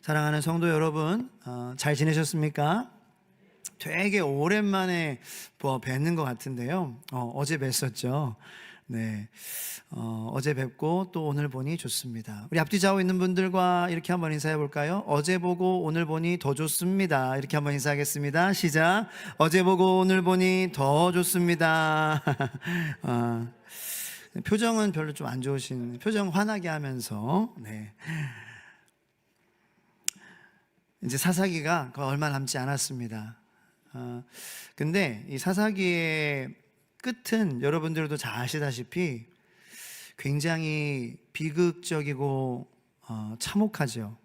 사랑하는 성도 여러분, 잘 지내셨습니까? 되게 오랜만에 뵙는 것 같은데요. 어제 뵀었죠. 네, 어제 뵙고 또 오늘 보니 좋습니다. 우리 앞뒤 좌우 있는 분들과 이렇게 한번 인사해 볼까요? 어제 보고 오늘 보니 더 좋습니다. 이렇게 한번 인사하겠습니다. 시작. 어제 보고 오늘 보니 더 좋습니다. 표정은 별로 좀 안 좋으신, 표정 환하게 하면서, 네. 이제 사사기가 얼마 남지 않았습니다. 근데 이 사사기의 끝은 여러분들도 잘 아시다시피 굉장히 비극적이고 참혹하죠.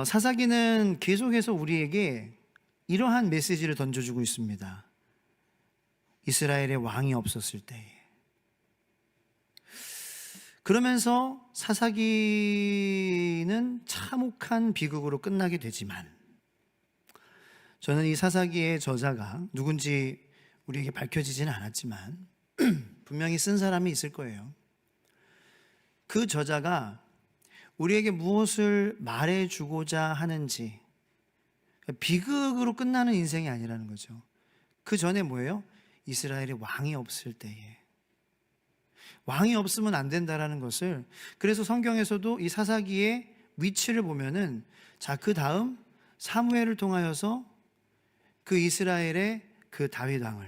사사기는 계속해서 우리에게 이러한 메시지를 던져주고 있습니다. 이스라엘의 왕이 없었을 때에. 그러면서 사사기는 참혹한 비극으로 끝나게 되지만, 저는 이 사사기의 저자가 누군지 우리에게 밝혀지지는 않았지만 분명히 쓴 사람이 있을 거예요. 그 저자가 우리에게 무엇을 말해주고자 하는지, 비극으로 끝나는 인생이 아니라는 거죠. 그 전에 뭐예요? 이스라엘의 왕이 없을 때에, 왕이 없으면 안 된다라는 것을, 그래서 성경에서도 이 사사기의 위치를 보면은, 자, 그 다음 사무엘을 통하여서 그 이스라엘의 그 다윗 왕을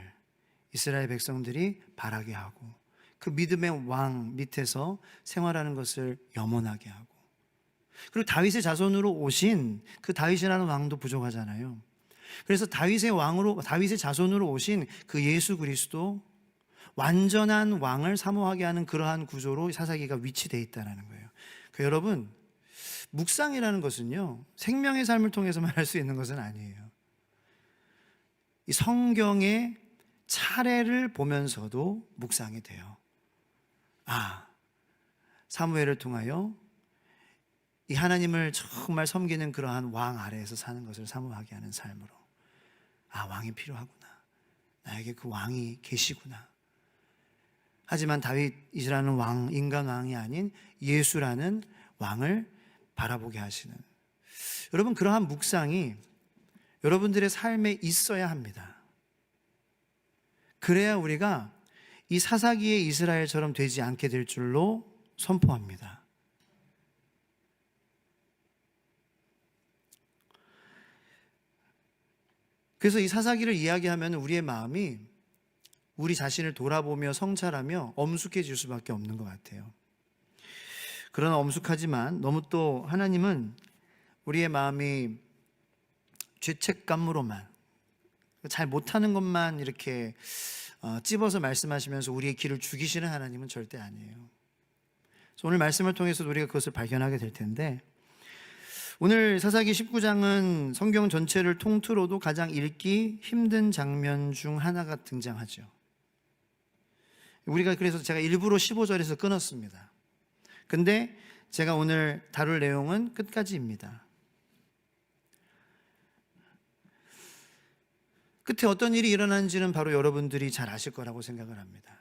이스라엘 백성들이 바라게 하고, 그 믿음의 왕 밑에서 생활하는 것을 염원하게 하고, 그리고 다윗의 자손으로 오신 그 다윗이라는 왕도 부족하잖아요. 그래서 다윗의 자손으로 오신 그 예수 그리스도, 완전한 왕을 사모하게 하는 그러한 구조로 사사기가 위치되어 있다는 거예요. 여러분, 묵상이라는 것은요, 생명의 삶을 통해서만 할 수 있는 것은 아니에요. 이 성경의 차례를 보면서도 묵상이 돼요. 사무엘을 통하여 이 하나님을 정말 섬기는 그러한 왕 아래에서 사는 것을 사모하게 하는 삶으로, 왕이 필요하구나, 나에게 그 왕이 계시구나. 하지만 다윗이라는 왕, 인간 왕이 아닌 예수라는 왕을 바라보게 하시는, 여러분, 그러한 묵상이 여러분들의 삶에 있어야 합니다. 그래야 우리가 이 사사기의 이스라엘처럼 되지 않게 될 줄로 선포합니다. 그래서 이 사사기를 이야기하면 우리의 마음이 우리 자신을 돌아보며 성찰하며 엄숙해질 수밖에 없는 것 같아요. 그러나 엄숙하지만 너무 또 하나님은 우리의 마음이 죄책감으로만, 잘 못하는 것만 이렇게 찝어서 말씀하시면서 우리의 길을 죽이시는 하나님은 절대 아니에요. 그래서 오늘 말씀을 통해서 우리가 그것을 발견하게 될 텐데, 오늘 사사기 19장은 성경 전체를 통틀어도 가장 읽기 힘든 장면 중 하나가 등장하죠. 우리가 그래서 제가 일부러 15절에서 끊었습니다. 근데 제가 오늘 다룰 내용은 끝까지입니다. 끝에 어떤 일이 일어난지는 바로 여러분들이 잘 아실 거라고 생각을 합니다.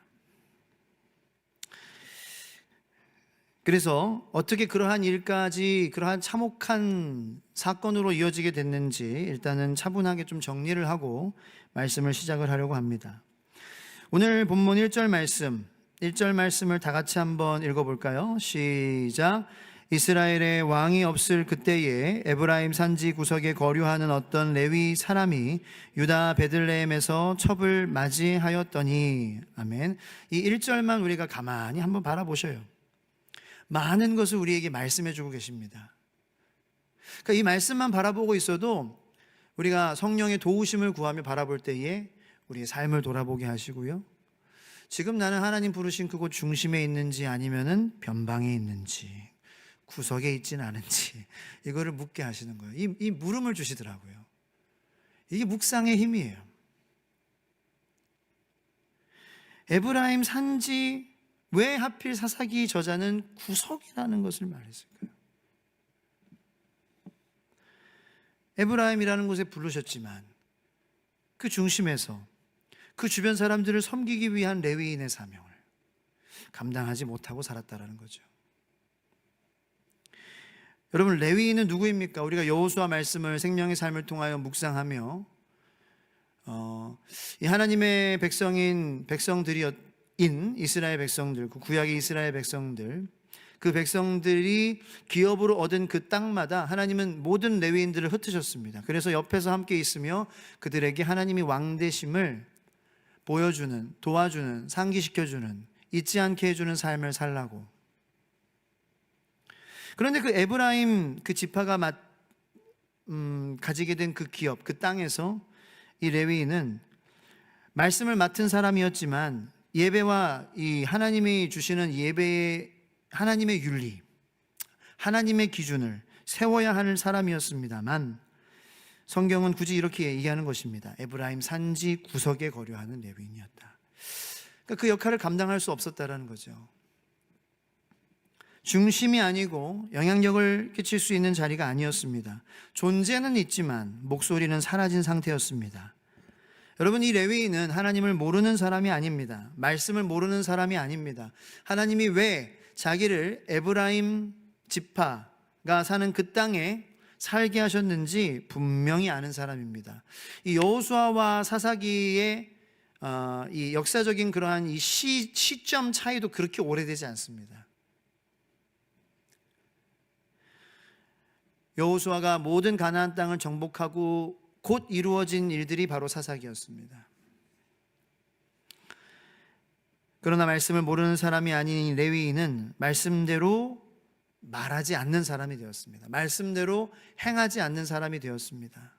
그래서 어떻게 그러한 일까지, 그러한 참혹한 사건으로 이어지게 됐는지 일단은 차분하게 좀 정리를 하고 말씀을 시작을 하려고 합니다. 오늘 본문 1절 말씀을 다 같이 한번 읽어볼까요? 시작. 이스라엘의 왕이 없을 그때에 에브라임 산지 구석에 거류하는 어떤 레위 사람이 유다 베들레헴에서 첩을 맞이하였더니, 아멘. 이 1절만 우리가 가만히 한번 바라보셔요. 많은 것을 우리에게 말씀해 주고 계십니다. 그러니까 이 말씀만 바라보고 있어도 우리가 성령의 도우심을 구하며 바라볼 때에 우리의 삶을 돌아보게 하시고요, 지금 나는 하나님 부르신 그곳 중심에 있는지 아니면은 변방에 있는지, 구석에 있지는 않은지, 이거를 묻게 하시는 거예요. 이 물음을 주시더라고요. 이게 묵상의 힘이에요. 에브라임 산지, 왜 하필 사사기 저자는 구석이라는 것을 말했을까요? 에브라임이라는 곳에 부르셨지만 그 중심에서 그 주변 사람들을 섬기기 위한 레위인의 사명을 감당하지 못하고 살았다라는 거죠. 여러분, 레위인은 누구입니까? 우리가 여호수아 말씀을 생명의 삶을 통하여 묵상하며 이 하나님의 백성들인 이스라엘 백성들, 그 구약의 이스라엘 백성들, 그 백성들이 기업으로 얻은 그 땅마다 하나님은 모든 레위인들을 흩으셨습니다. 그래서 옆에서 함께 있으며 그들에게 하나님이 왕되심을 보여주는, 도와주는, 상기시켜주는, 잊지 않게 해주는 삶을 살라고. 그런데 그 에브라임 그 지파가 가지게 된 그 기업, 그 땅에서 이 레위인은 말씀을 맡은 사람이었지만 예배와 이 하나님이 주시는 예배의 하나님의 윤리, 하나님의 기준을 세워야 하는 사람이었습니다만 성경은 굳이 이렇게 얘기하는 것입니다. 에브라임 산지 구석에 거류하는 레위인이었다. 그러니까 그 역할을 감당할 수 없었다라는 거죠. 중심이 아니고 영향력을 끼칠 수 있는 자리가 아니었습니다. 존재는 있지만 목소리는 사라진 상태였습니다. 여러분, 이 레위인은 하나님을 모르는 사람이 아닙니다. 말씀을 모르는 사람이 아닙니다. 하나님이 왜 자기를 에브라임 지파가 사는 그 땅에 살게 하셨는지 분명히 아는 사람입니다. 이 여호수아와 사사기의 이 역사적인 그러한 이 시점 차이도 그렇게 오래되지 않습니다. 여호수아가 모든 가나안 땅을 정복하고 곧 이루어진 일들이 바로 사사기였습니다. 그러나 말씀을 모르는 사람이 아닌 레위인은 말씀대로 말하지 않는 사람이 되었습니다. 말씀대로 행하지 않는 사람이 되었습니다.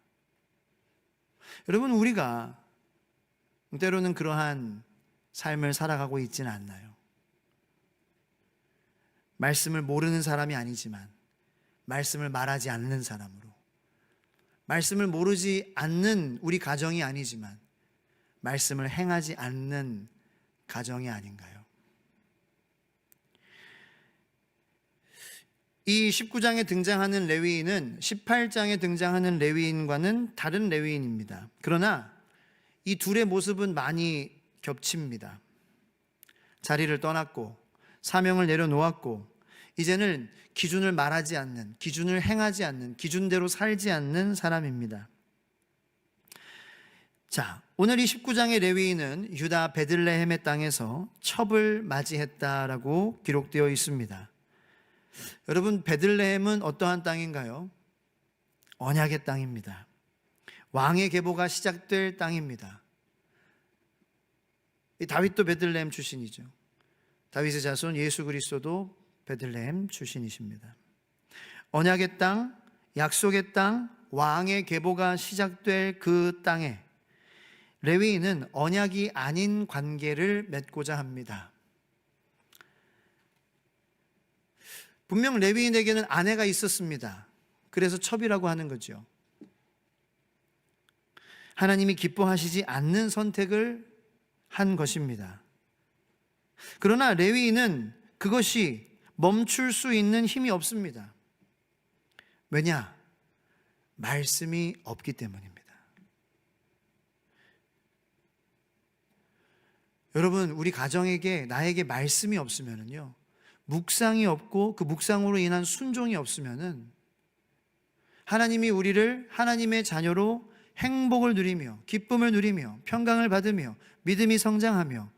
여러분, 우리가 때로는 그러한 삶을 살아가고 있지는 않나요? 말씀을 모르는 사람이 아니지만 말씀을 말하지 않는 사람으로, 말씀을 모르지 않는 우리 가정이 아니지만 말씀을 행하지 않는 가정이 아닌가요? 이 19장에 등장하는 레위인은 18장에 등장하는 레위인과는 다른 레위인입니다. 그러나 이 둘의 모습은 많이 겹칩니다. 자리를 떠났고 사명을 내려놓았고 이제는 기준을 말하지 않는, 기준을 행하지 않는, 기준대로 살지 않는 사람입니다. 자, 오늘 이 19장의 레위인은 유다 베들레헴의 땅에서 첩을 맞이했다라고 기록되어 있습니다. 여러분, 베들레헴은 어떠한 땅인가요? 언약의 땅입니다. 왕의 계보가 시작될 땅입니다. 이 다윗도 베들레헴 출신이죠. 다윗의 자손 예수 그리스도도 베들레헴 출신이십니다. 언약의 땅, 약속의 땅, 왕의 계보가 시작될 그 땅에 레위인은 언약이 아닌 관계를 맺고자 합니다. 분명 레위인에게는 아내가 있었습니다. 그래서 첩이라고 하는 거죠. 하나님이 기뻐하시지 않는 선택을 한 것입니다. 그러나 레위인은 그것이 멈출 수 있는 힘이 없습니다. 왜냐? 말씀이 없기 때문입니다. 여러분, 우리 가정에게 나에게 말씀이 없으면요, 묵상이 없고 그 묵상으로 인한 순종이 없으면은 하나님이 우리를 하나님의 자녀로 행복을 누리며 기쁨을 누리며 평강을 받으며 믿음이 성장하며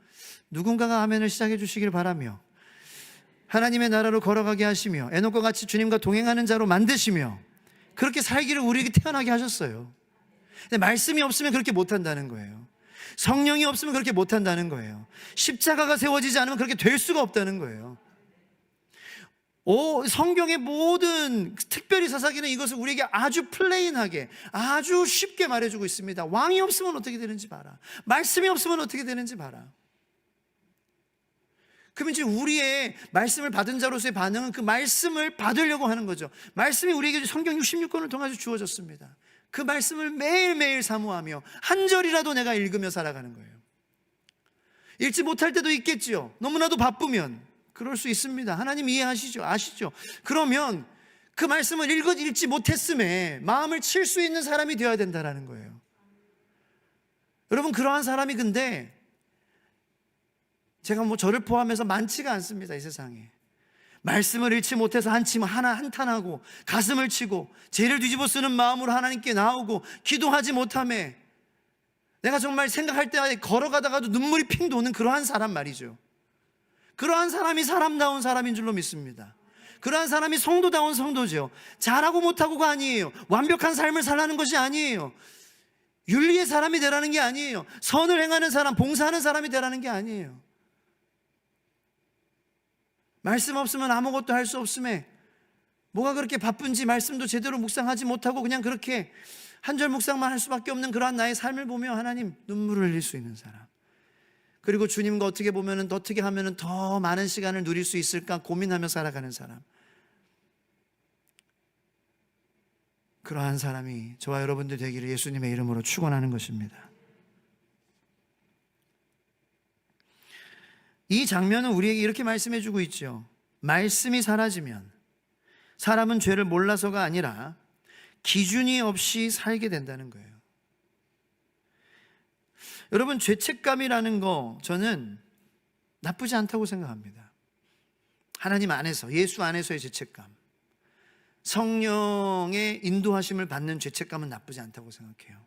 누군가가 아멘을 시작해 주시길 바라며 하나님의 나라로 걸어가게 하시며 에녹과 같이 주님과 동행하는 자로 만드시며 그렇게 살기를 우리에게 태어나게 하셨어요. 근데 말씀이 없으면 그렇게 못한다는 거예요. 성령이 없으면 그렇게 못한다는 거예요. 십자가가 세워지지 않으면 그렇게 될 수가 없다는 거예요. 성경의 모든, 특별히 사사기는 이것을 우리에게 아주 플레인하게, 아주 쉽게 말해주고 있습니다. 왕이 없으면 어떻게 되는지 봐라. 말씀이 없으면 어떻게 되는지 봐라. 그러면 이제 우리의 말씀을 받은 자로서의 반응은 그 말씀을 받으려고 하는 거죠. 말씀이 우리에게 성경 66권을 통해서 주어졌습니다. 그 말씀을 매일매일 사모하며 한 절이라도 내가 읽으며 살아가는 거예요. 읽지 못할 때도 있겠지요. 너무나도 바쁘면 그럴 수 있습니다. 하나님 이해하시죠? 아시죠? 그러면 그 말씀을 읽지 못했음에 마음을 칠 수 있는 사람이 되어야 된다는 거예요. 여러분, 그러한 사람이 근데 제가 저를 포함해서 많지가 않습니다. 이 세상에 말씀을 잃지 못해서 한탄하고 가슴을 치고 죄를 뒤집어 쓰는 마음으로 하나님께 나오고 기도하지 못함에 내가 정말 생각할 때 걸어가다가도 눈물이 핑 도는 그러한 사람 말이죠. 그러한 사람이 사람다운 사람인 줄로 믿습니다. 그러한 사람이 성도다운 성도죠. 잘하고 못하고가 아니에요. 완벽한 삶을 살라는 것이 아니에요. 윤리의 사람이 되라는 게 아니에요. 선을 행하는 사람, 봉사하는 사람이 되라는 게 아니에요. 말씀 없으면 아무것도 할 수 없음에 뭐가 그렇게 바쁜지 말씀도 제대로 묵상하지 못하고 그냥 그렇게 한 절 묵상만 할 수밖에 없는 그러한 나의 삶을 보며 하나님 눈물을 흘릴 수 있는 사람, 그리고 주님과 어떻게 하면 더 많은 시간을 누릴 수 있을까 고민하며 살아가는 사람, 그러한 사람이 저와 여러분들 되기를 예수님의 이름으로 축원하는 것입니다. 이 장면은 우리에게 이렇게 말씀해 주고 있죠. 말씀이 사라지면 사람은 죄를 몰라서가 아니라 기준이 없이 살게 된다는 거예요. 여러분, 죄책감이라는 거 저는 나쁘지 않다고 생각합니다. 하나님 안에서, 예수 안에서의 죄책감, 성령의 인도하심을 받는 죄책감은 나쁘지 않다고 생각해요.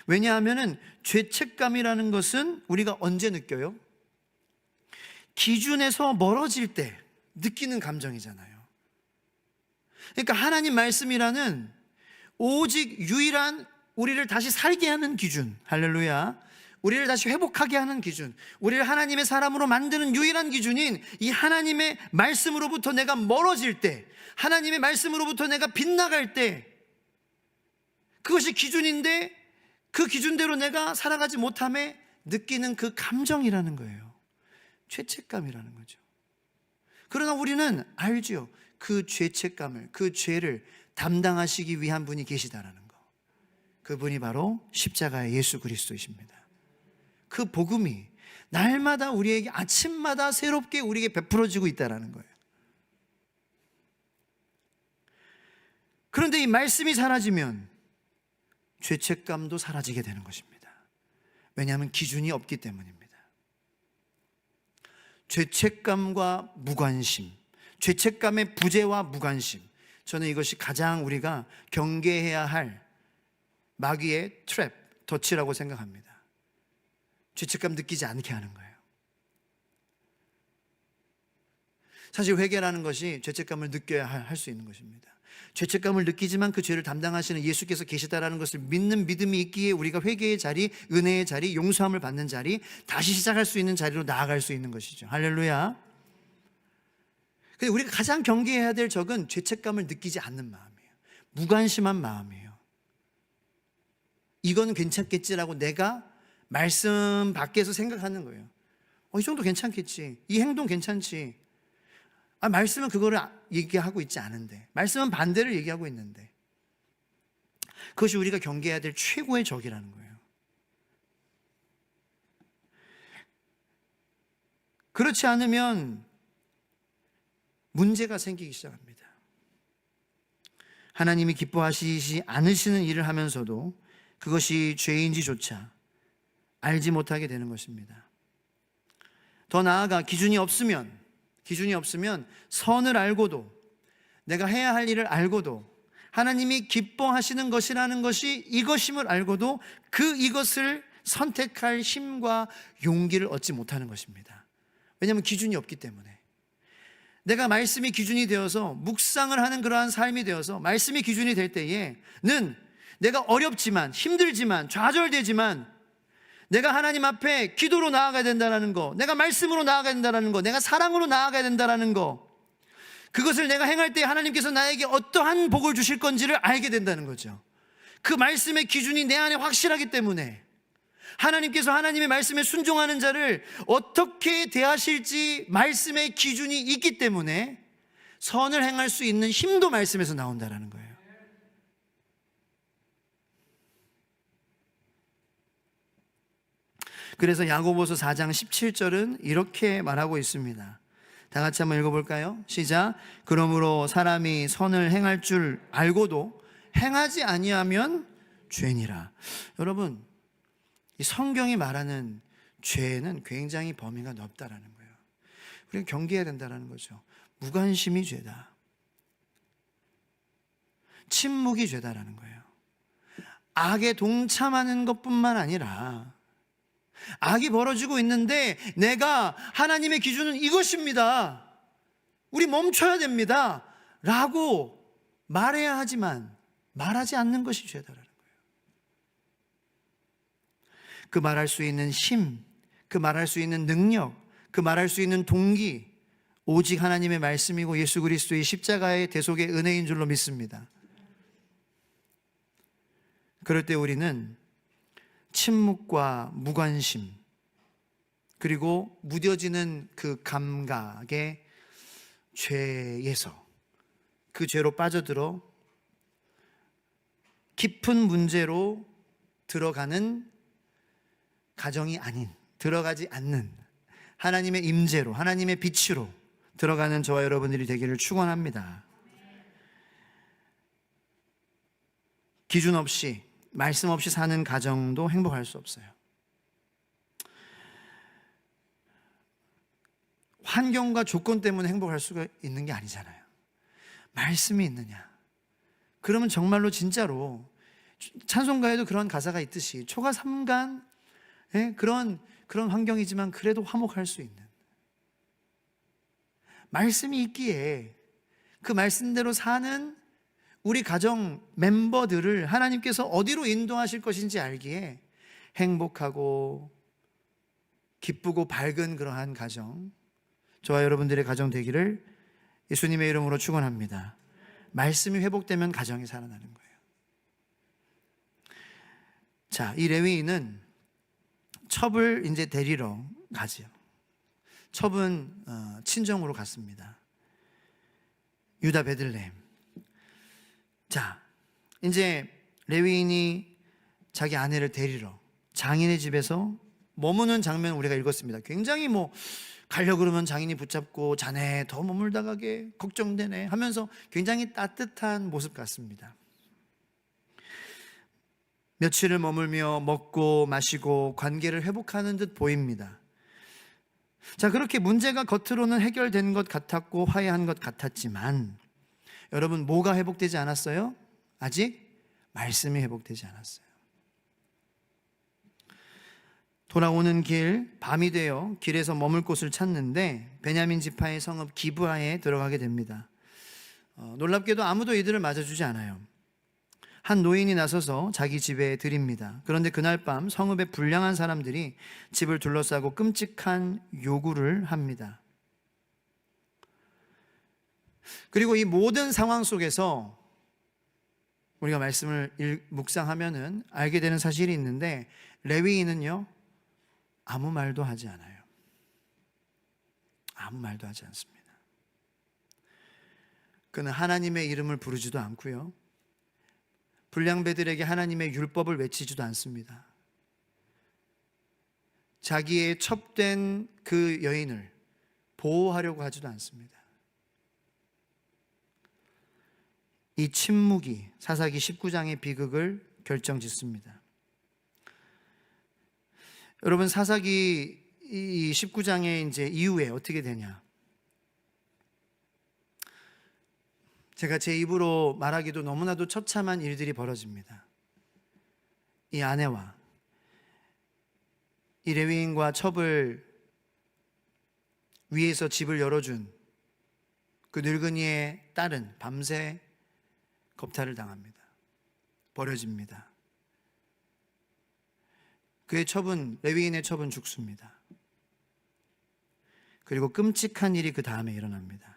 왜냐하면 죄책감이라는 것은 우리가 언제 느껴요? 기준에서 멀어질 때 느끼는 감정이잖아요. 그러니까 하나님 말씀이라는 오직 유일한 우리를 다시 살게 하는 기준, 할렐루야, 우리를 다시 회복하게 하는 기준, 우리를 하나님의 사람으로 만드는 유일한 기준인 이 하나님의 말씀으로부터 내가 멀어질 때, 하나님의 말씀으로부터 내가 빗나갈 때, 그것이 기준인데 그 기준대로 내가 살아가지 못함에 느끼는 그 감정이라는 거예요. 죄책감이라는 거죠. 그러나 우리는 알죠. 그 죄책감을, 그 죄를 담당하시기 위한 분이 계시다라는 거. 그분이 바로 십자가의 예수 그리스도이십니다. 그 복음이 날마다 우리에게 아침마다 새롭게 우리에게 베풀어지고 있다라는 거예요. 그런데 이 말씀이 사라지면 죄책감도 사라지게 되는 것입니다. 왜냐하면 기준이 없기 때문입니다. 죄책감과 무관심, 죄책감의 부재와 무관심, 저는 이것이 가장 우리가 경계해야 할 마귀의 트랩, 덫이라고 생각합니다. 죄책감 느끼지 않게 하는 거예요. 사실 회개라는 것이 죄책감을 느껴야 할 수 있는 것입니다. 죄책감을 느끼지만 그 죄를 담당하시는 예수께서 계시다라는 것을 믿는 믿음이 있기에 우리가 회개의 자리, 은혜의 자리, 용서함을 받는 자리, 다시 시작할 수 있는 자리로 나아갈 수 있는 것이죠. 할렐루야. 근데 우리가 가장 경계해야 될 적은 죄책감을 느끼지 않는 마음이에요. 무관심한 마음이에요. 이건 괜찮겠지라고 내가 말씀 밖에서 생각하는 거예요. 이 정도 괜찮겠지. 이 행동 괜찮지. 말씀은 그거를 얘기하고 있지 않은데, 말씀은 반대를 얘기하고 있는데, 그것이 우리가 경계해야 될 최고의 적이라는 거예요. 그렇지 않으면 문제가 생기기 시작합니다. 하나님이 기뻐하시지 않으시는 일을 하면서도 그것이 죄인지조차 알지 못하게 되는 것입니다. 더 나아가 기준이 없으면 선을 알고도, 내가 해야 할 일을 알고도, 하나님이 기뻐하시는 것이라는 것이 이것임을 알고도 이것을 선택할 힘과 용기를 얻지 못하는 것입니다. 왜냐하면 기준이 없기 때문에. 내가 말씀이 기준이 되어서 묵상을 하는 그러한 삶이 되어서 말씀이 기준이 될 때에는 내가 어렵지만, 힘들지만, 좌절되지만 내가 하나님 앞에 기도로 나아가야 된다는 거, 내가 말씀으로 나아가야 된다는 거, 내가 사랑으로 나아가야 된다는 거, 그것을 내가 행할 때 하나님께서 나에게 어떠한 복을 주실 건지를 알게 된다는 거죠. 그 말씀의 기준이 내 안에 확실하기 때문에 하나님께서 하나님의 말씀에 순종하는 자를 어떻게 대하실지 말씀의 기준이 있기 때문에 선을 행할 수 있는 힘도 말씀에서 나온다는 거예요. 그래서 야고보서 4장 17절은 이렇게 말하고 있습니다. 다 같이 한번 읽어볼까요? 시작. 그러므로 사람이 선을 행할 줄 알고도 행하지 아니하면 죄니라. 여러분, 이 성경이 말하는 죄는 굉장히 범위가 넓다라는 거예요. 우리는 경계해야 된다는 거죠. 무관심이 죄다. 침묵이 죄다라는 거예요. 악에 동참하는 것뿐만 아니라 악이 벌어지고 있는데 내가 하나님의 기준은 이것입니다, 우리 멈춰야 됩니다 라고 말해야 하지만 말하지 않는 것이 죄다라는 거예요. 그 말할 수 있는 힘, 그 말할 수 있는 능력, 그 말할 수 있는 동기, 오직 하나님의 말씀이고 예수 그리스도의 십자가의 대속의 은혜인 줄로 믿습니다. 그럴 때 우리는 침묵과 무관심, 그리고 무뎌지는 그 감각의 죄에서, 그 죄로 빠져들어 깊은 문제로 들어가는 가정이 아닌, 들어가지 않는 하나님의 임재로, 하나님의 빛으로 들어가는 저와 여러분들이 되기를 축원합니다. 기준 없이, 말씀 없이 사는 가정도 행복할 수 없어요. 환경과 조건 때문에 행복할 수가 있는 게 아니잖아요. 말씀이 있느냐, 그러면 정말로 진짜로 찬송가에도 그런 가사가 있듯이 초가 삼간, 그런 환경이지만 그래도 화목할 수 있는 말씀이 있기에 그 말씀대로 사는 우리 가정 멤버들을 하나님께서 어디로 인도하실 것인지 알기에 행복하고 기쁘고 밝은 그러한 가정, 저와 여러분들의 가정 되기를 예수님의 이름으로 축원합니다. 말씀이 회복되면 가정이 살아나는 거예요. 자, 이 레위인은 첩을 이제 데리러 가지요. 첩은 친정으로 갔습니다. 유다 베들레헴. 자, 이제 레위인이 자기 아내를 데리러 장인의 집에서 머무는 장면 우리가 읽었습니다. 굉장히 가려고 그러면 장인이 붙잡고 자네 더 머물다 가게 걱정되네 하면서 굉장히 따뜻한 모습 같습니다. 며칠을 머물며 먹고 마시고 관계를 회복하는 듯 보입니다. 자, 그렇게 문제가 겉으로는 해결된 것 같았고 화해한 것 같았지만 여러분, 뭐가 회복되지 않았어요? 아직 말씀이 회복되지 않았어요. 돌아오는 길, 밤이 되어 길에서 머물 곳을 찾는데 베냐민 지파의 성읍 기브아에 들어가게 됩니다. 놀랍게도 아무도 이들을 맞아주지 않아요. 한 노인이 나서서 자기 집에 들입니다. 그런데 그날 밤 성읍의 불량한 사람들이 집을 둘러싸고 끔찍한 요구를 합니다. 그리고 이 모든 상황 속에서 우리가 말씀을 묵상하면은 알게 되는 사실이 있는데, 레위인은요 아무 말도 하지 않아요. 아무 말도 하지 않습니다. 그는 하나님의 이름을 부르지도 않고요, 불량배들에게 하나님의 율법을 외치지도 않습니다. 자기의 첩된 그 여인을 보호하려고 하지도 않습니다. 이 침묵이 사사기 19장의 비극을 결정짓습니다. 여러분, 사사기 이 19장의 이제 이후에 어떻게 되냐? 제가 제 입으로 말하기도 너무나도 처참한 일들이 벌어집니다. 이 아내와 이 레위인과 첩을 위에서 집을 열어준 그 늙은이의 딸은 밤새 겁탈을 당합니다. 버려집니다. 그의 첩은, 레위인의 첩은 죽습니다. 그리고 끔찍한 일이 그 다음에 일어납니다.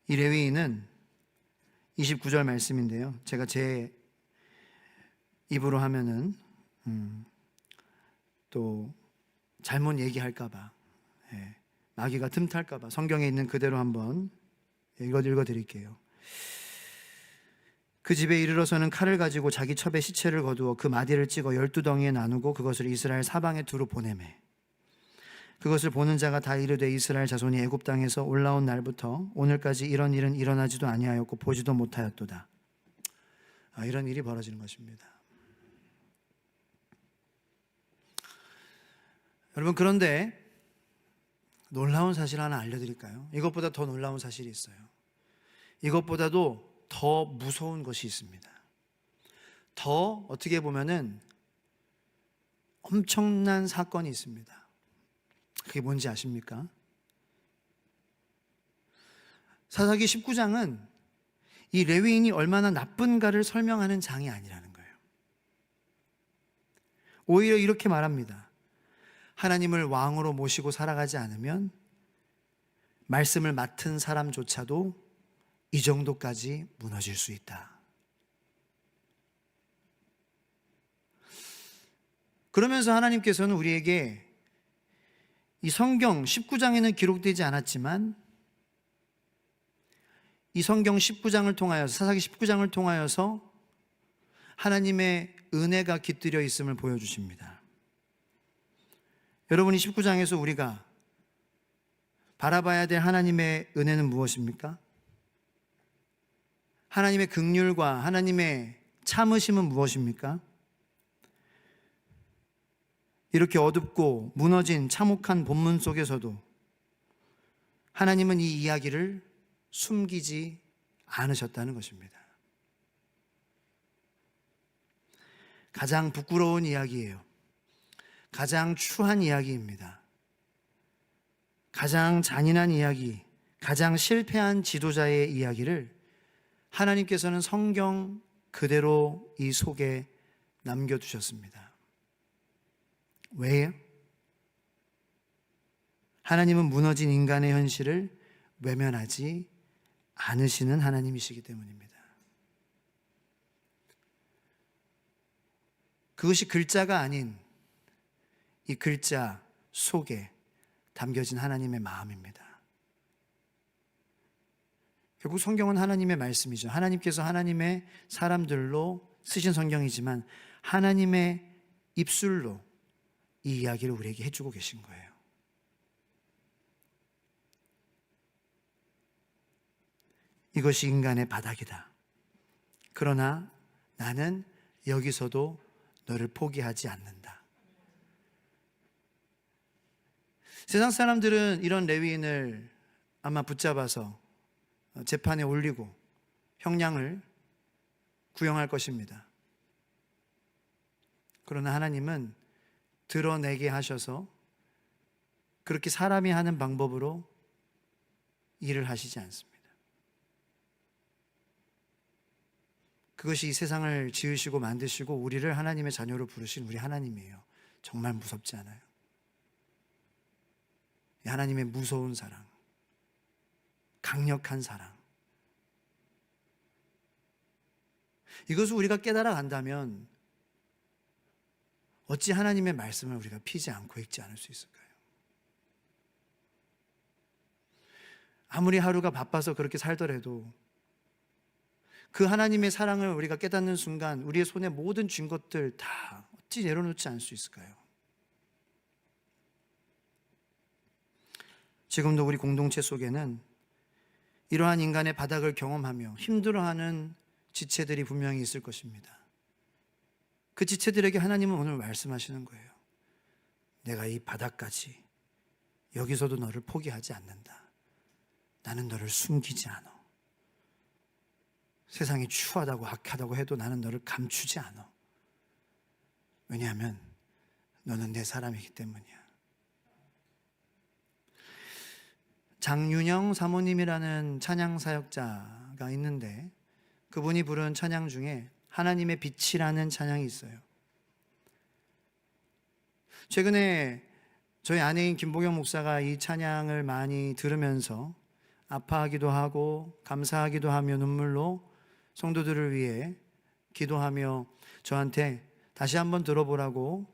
이 레위인은 29절 말씀인데요, 제가 제 입으로 하면은 또 잘못 얘기할까봐, 마귀가 틈탈까봐 성경에 있는 그대로 한번 읽어드릴게요. 그 집에 이르러서는 칼을 가지고 자기 첩의 시체를 거두어 그 마디를 찍어 12덩이에 나누고 그것을 이스라엘 사방에 두루 보내매, 그것을 보는 자가 다 이르되 이스라엘 자손이 애굽 땅에서 올라온 날부터 오늘까지 이런 일은 일어나지도 아니하였고 보지도 못하였도다. 이런 일이 벌어지는 것입니다. 여러분, 그런데 놀라운 사실 하나 알려드릴까요? 이것보다 더 놀라운 사실이 있어요. 이것보다도 더 무서운 것이 있습니다. 더 어떻게 보면은 엄청난 사건이 있습니다. 그게 뭔지 아십니까? 사사기 19장은 이 레위인이 얼마나 나쁜가를 설명하는 장이 아니라는 거예요. 오히려 이렇게 말합니다. 하나님을 왕으로 모시고 살아가지 않으면 말씀을 맡은 사람조차도 이 정도까지 무너질 수 있다. 그러면서 하나님께서는 우리에게 이 성경 19장에는 기록되지 않았지만 이 성경 19장을 통하여서, 사사기 19장을 통하여서 하나님의 은혜가 깃들여 있음을 보여주십니다. 여러분이 19장에서 우리가 바라봐야 될 하나님의 은혜는 무엇입니까? 하나님의 긍휼과 하나님의 참으심은 무엇입니까? 이렇게 어둡고 무너진 참혹한 본문 속에서도 하나님은 이 이야기를 숨기지 않으셨다는 것입니다. 가장 부끄러운 이야기예요. 가장 추한 이야기입니다. 가장 잔인한 이야기, 가장 실패한 지도자의 이야기를 하나님께서는 성경 그대로 이 속에 남겨두셨습니다. 왜요? 하나님은 무너진 인간의 현실을 외면하지 않으시는 하나님이시기 때문입니다. 그것이 글자가 아닌 이 글자 속에 담겨진 하나님의 마음입니다. 결국 성경은 하나님의 말씀이죠. 하나님께서 하나님의 사람들로 쓰신 성경이지만 하나님의 입술로 이 이야기를 우리에게 해주고 계신 거예요. 이것이 인간의 바닥이다. 그러나 나는 여기서도 너를 포기하지 않는다. 세상 사람들은 이런 레위인을 아마 붙잡아서 재판에 올리고 형량을 구형할 것입니다. 그러나 하나님은 드러내게 하셔서 그렇게 사람이 하는 방법으로 일을 하시지 않습니다. 그것이 이 세상을 지으시고 만드시고 우리를 하나님의 자녀로 부르신 우리 하나님이에요. 정말 무섭지 않아요? 하나님의 무서운 사랑, 강력한 사랑, 이것을 우리가 깨달아 간다면 어찌 하나님의 말씀을 우리가 피지 않고 읽지 않을 수 있을까요? 아무리 하루가 바빠서 그렇게 살더라도 그 하나님의 사랑을 우리가 깨닫는 순간 우리의 손에 모든 쥔 것들 다 어찌 내려놓지 않을 수 있을까요? 지금도 우리 공동체 속에는 이러한 인간의 바닥을 경험하며 힘들어하는 지체들이 분명히 있을 것입니다. 그 지체들에게 하나님은 오늘 말씀하시는 거예요. 내가 이 바닥까지 여기서도 너를 포기하지 않는다. 나는 너를 숨기지 않아. 세상이 추하다고 악하다고 해도 나는 너를 감추지 않아. 왜냐하면 너는 내 사람이기 때문이야. 장윤영 사모님이라는 찬양 사역자가 있는데 그분이 부른 찬양 중에 하나님의 빛이라는 찬양이 있어요. 최근에 저희 아내인 김보경 목사가 이 찬양을 많이 들으면서 아파하기도 하고 감사하기도 하며 눈물로 성도들을 위해 기도하며 저한테 다시 한번 들어보라고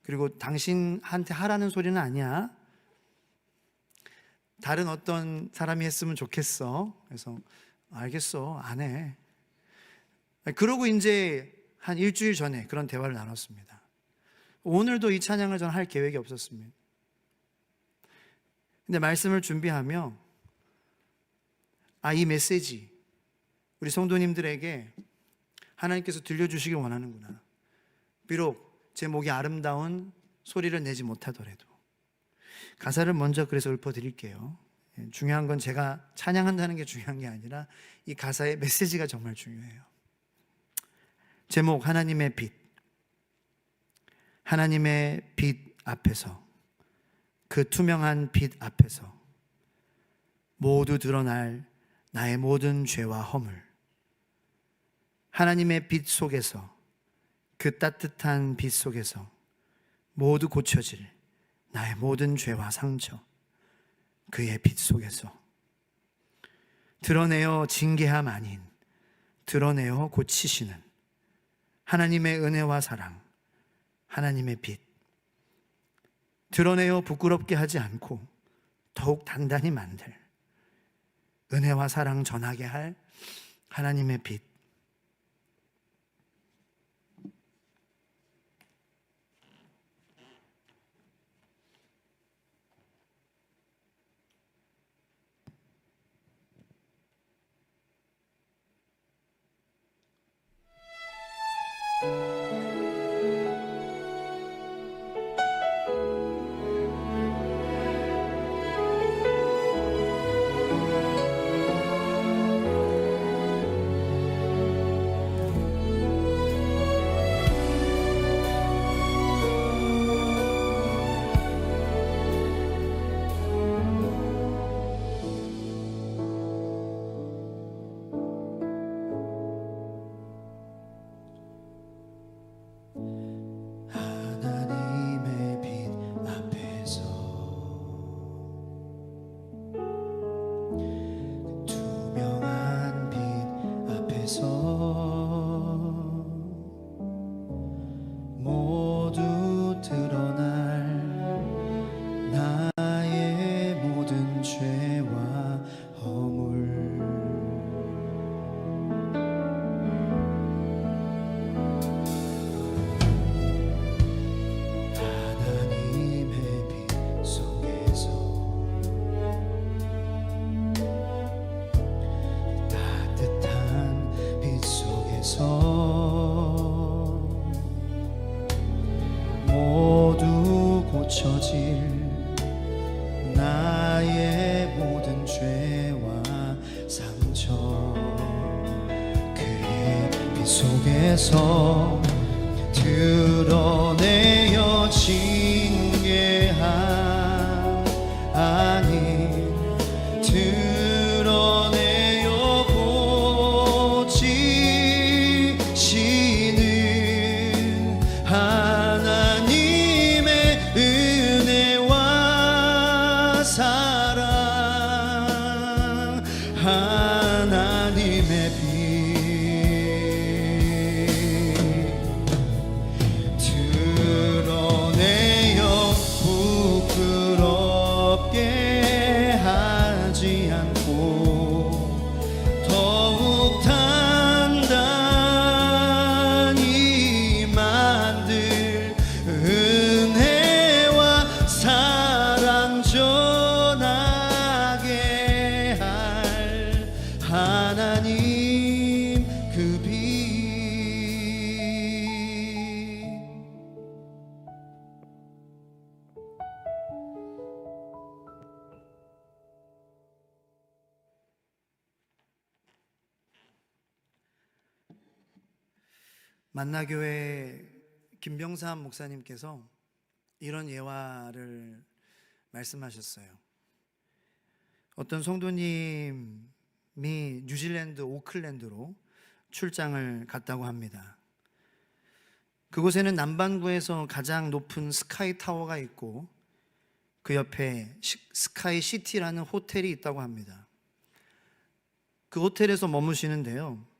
그리고 당신한테 하라는 소리는 아니야. 다른 어떤 사람이 했으면 좋겠어. 그래서 알겠어, 안 해. 그러고 이제 한 일주일 전에 그런 대화를 나눴습니다. 오늘도 이 찬양을 저는 할 계획이 없었습니다. 근데 말씀을 준비하며 이 메시지 우리 성도님들에게 하나님께서 들려주시길 원하는구나. 비록 제 목이 아름다운 소리를 내지 못하더라도. 가사를 먼저 그래서 읊어드릴게요. 중요한 건 제가 찬양한다는 게 중요한 게 아니라 이 가사의 메시지가 정말 중요해요. 제목, 하나님의 빛. 하나님의 빛 앞에서, 그 투명한 빛 앞에서 모두 드러날 나의 모든 죄와 허물, 하나님의 빛 속에서, 그 따뜻한 빛 속에서 모두 고쳐질 나의 모든 죄와 상처, 그의 빛 속에서 드러내어 징계함 아닌 드러내어 고치시는 하나님의 은혜와 사랑, 하나님의 빛, 드러내어 부끄럽게 하지 않고 더욱 단단히 만들 은혜와 사랑 전하게 할 하나님의 빛. 모두 드러날 나의 모든 죄와 허물, 하나님의 빛 속에서, 따뜻한 빛 속에서 모두 고쳐질 나의 모든 죄와 상처, 그의 빛 속에서 드러내어 징계함 아닌 드러내어 고치시는 하나님의 은혜와 사랑, 하나님의 빛, 드러내어 부끄럽게 하지 않고 더욱 단단히 만들 은혜와 사랑 전하게 할 하나님 그 빛. 만나교회 김병삼 목사님께서 이런 예화를 말씀하셨어요. 어떤 성도님이 뉴질랜드 오클랜드로 출장을 갔다고 합니다. 그곳에는 남반구에서 가장 높은 스카이 타워가 있고 그 옆에 스카이 시티라는 호텔이 있다고 합니다. 그 호텔에서 머무시는데요,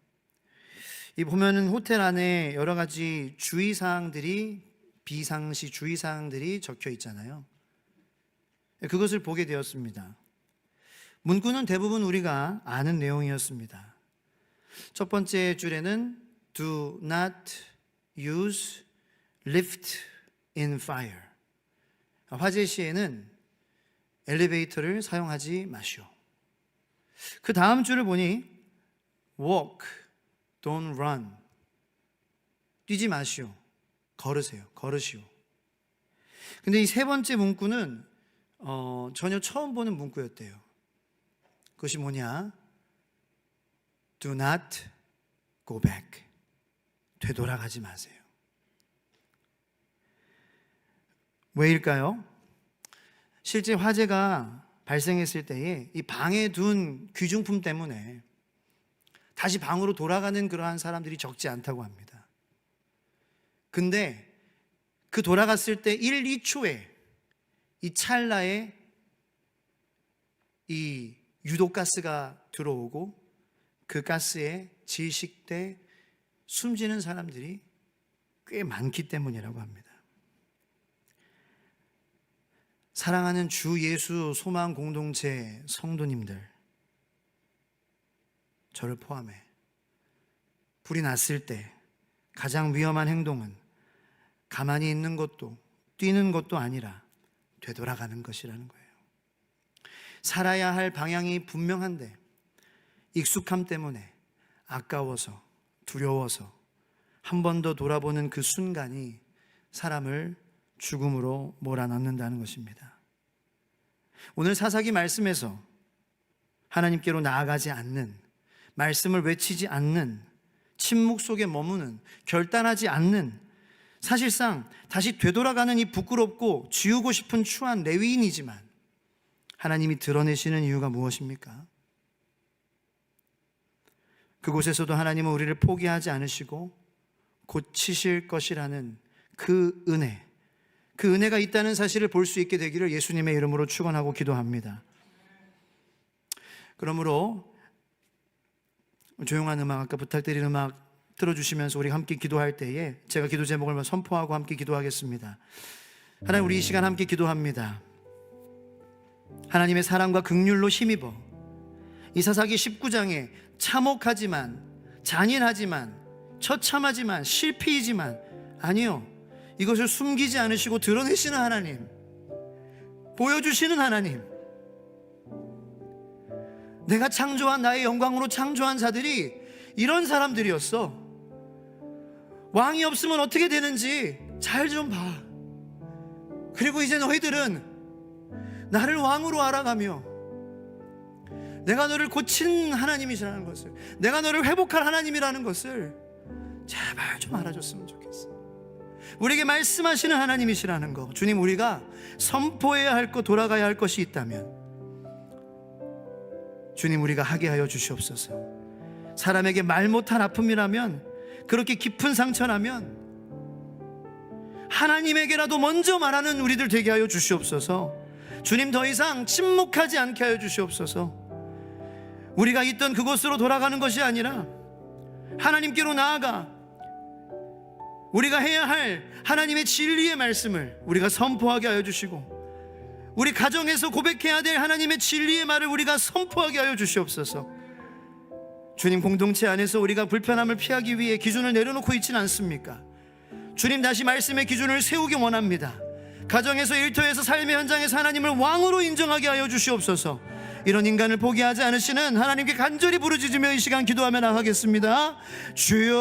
이 보면은 호텔 안에 여러 가지 주의사항들이, 비상시 주의사항들이 적혀 있잖아요. 그것을 보게 되었습니다. 문구는 대부분 우리가 아는 내용이었습니다. 첫 번째 줄에는 Do not use lift in fire. 화재 시에는 엘리베이터를 사용하지 마시오. 그 다음 줄을 보니 Walk, don't run. 뛰지 마시오. 걸으세요. 걸으시오. 근데 이 세 번째 문구는 전혀 처음 보는 문구였대요. 그것이 뭐냐? Do not go back. 되돌아가지 마세요. 왜일까요? 실제 화재가 발생했을 때에 이 방에 둔 귀중품 때문에 다시 방으로 돌아가는 그러한 사람들이 적지 않다고 합니다. 근데 그 돌아갔을 때 1, 2초에 이 찰나에 이 유독가스가 들어오고 그 가스에 질식돼 숨지는 사람들이 꽤 많기 때문이라고 합니다. 사랑하는 주 예수 소망 공동체 성도님들, 저를 포함해 불이 났을 때 가장 위험한 행동은 가만히 있는 것도 뛰는 것도 아니라 되돌아가는 것이라는 거예요. 살아야 할 방향이 분명한데 익숙함 때문에 아까워서 두려워서 한 번 더 돌아보는 그 순간이 사람을 죽음으로 몰아넣는다는 것입니다. 오늘 사사기 말씀에서 하나님께로 나아가지 않는, 말씀을 외치지 않는, 침묵 속에 머무는, 결단하지 않는, 사실상 다시 되돌아가는 이 부끄럽고 지우고 싶은 추한 레위인이지만 하나님이 드러내시는 이유가 무엇입니까? 그곳에서도 하나님은 우리를 포기하지 않으시고 고치실 것이라는 그 은혜가 있다는 사실을 볼 수 있게 되기를 예수님의 이름으로 축원하고 기도합니다. 그러므로 조용한 음악, 아까 부탁드린 음악 틀어주시면서 우리 함께 기도할 때에 제가 기도 제목을 선포하고 함께 기도하겠습니다. 하나님, 우리 이 시간 함께 기도합니다. 하나님의 사랑과 긍휼로 힘입어 이 사사기 19장에 참혹하지만, 잔인하지만, 처참하지만, 실패이지만, 아니요, 이것을 숨기지 않으시고 드러내시는 하나님, 보여주시는 하나님, 내가 창조한, 나의 영광으로 창조한 자들이 이런 사람들이었어. 왕이 없으면 어떻게 되는지 잘 좀 봐. 그리고 이제 너희들은 나를 왕으로 알아가며 내가 너를 고친 하나님이시라는 것을, 내가 너를 회복할 하나님이라는 것을 제발 좀 알아줬으면 좋겠어. 우리에게 말씀하시는 하나님이시라는 거, 주님, 우리가 선포해야 할 것, 돌아가야 할 것이 있다면 주님, 우리가 하게 하여 주시옵소서. 사람에게 말 못한 아픔이라면, 그렇게 깊은 상처라면 하나님에게라도 먼저 말하는 우리들 되게 하여 주시옵소서. 주님, 더 이상 침묵하지 않게 하여 주시옵소서. 우리가 있던 그곳으로 돌아가는 것이 아니라 하나님께로 나아가 우리가 해야 할 하나님의 진리의 말씀을 우리가 선포하게 하여 주시고, 우리 가정에서 고백해야 될 하나님의 진리의 말을 우리가 선포하게 하여 주시옵소서. 주님, 공동체 안에서 우리가 불편함을 피하기 위해 기준을 내려놓고 있지는 않습니까? 주님, 다시 말씀의 기준을 세우기 원합니다. 가정에서, 일터에서, 삶의 현장에서 하나님을 왕으로 인정하게 하여 주시옵소서. 이런 인간을 포기하지 않으시는 하나님께 간절히 부르짖으며 이 시간 기도하며 나가겠습니다. 주여,